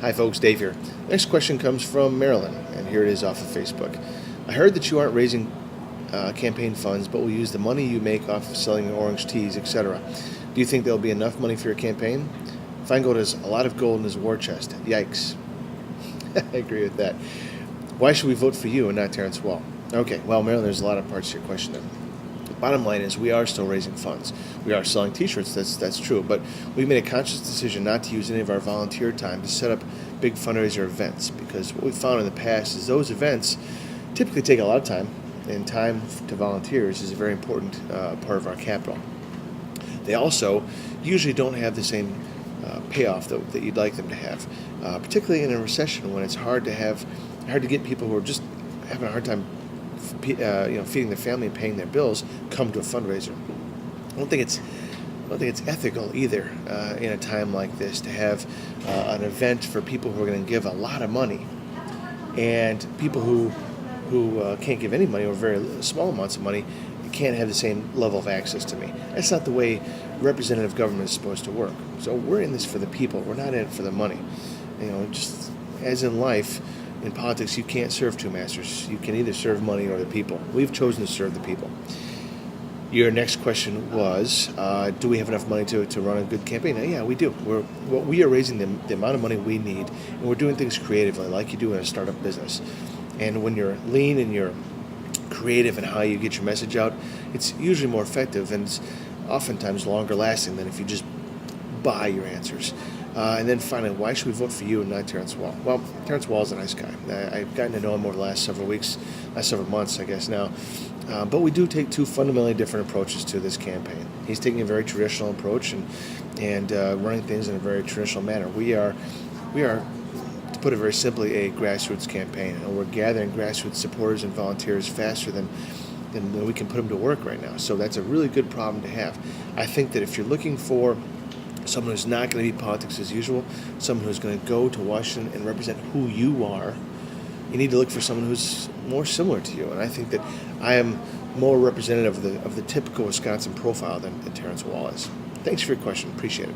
Hi folks, Dave here. Next question comes from Marilyn, and here it is off of Facebook. I heard that you aren't raising campaign funds, but will use the money you make off of selling orange teas, etc. Do you think there'll be enough money for your campaign? Feingold has a lot of gold in his war chest. Yikes. I agree with that. Why should we vote for you and not Terrence Wall? Okay, well, Marilyn, there's a lot of parts to your question there. The bottom line is we are still raising funds. We are selling t-shirts, that's true, but we made a conscious decision not to use any of our volunteer time to set up big fundraiser events, because what we found in the past is those events typically take a lot of time, and time to volunteers is a very important part of our capital. They also usually don't have the same payoff that you'd like them to have, particularly in a recession when it's hard to get people who are just having a hard time feeding their family and paying their bills come to a fundraiser. I don't think it's ethical either in a time like this to have an event for people who are going to give a lot of money, and people who can't give any money or very small amounts of money can't have the same level of access to me. That's not the way representative government is supposed to work. So we're in this for the people. We're not in it for the money. Just as in life, in politics, you can't serve two masters. You can either serve money or the people. We've chosen to serve the people. Your next question was, do we have enough money to run a good campaign? Yeah, we do. We are raising the amount of money we need, and we're doing things creatively, like you do in a startup business. And when you're lean and you're creative in how you get your message out, it's usually more effective, and it's oftentimes longer lasting than if you just buy your answers. And then finally, why should we vote for you and not Terrence Wall? Well, Terrence Wall is a nice guy. I've gotten to know him over the last several months, I guess now. But we do take two fundamentally different approaches to this campaign. He's taking a very traditional approach and running things in a very traditional manner. We are, to put it very simply, a grassroots campaign, and we're gathering grassroots supporters and volunteers faster than we can put them to work right now. So that's a really good problem to have. I think that if you're looking for someone who's not going to be politics as usual, someone who's going to go to Washington and represent who you are, you need to look for someone who's more similar to you. And I think that I am more representative of the typical Wisconsin profile than Terrence Wall is. Thanks for your question. Appreciate it.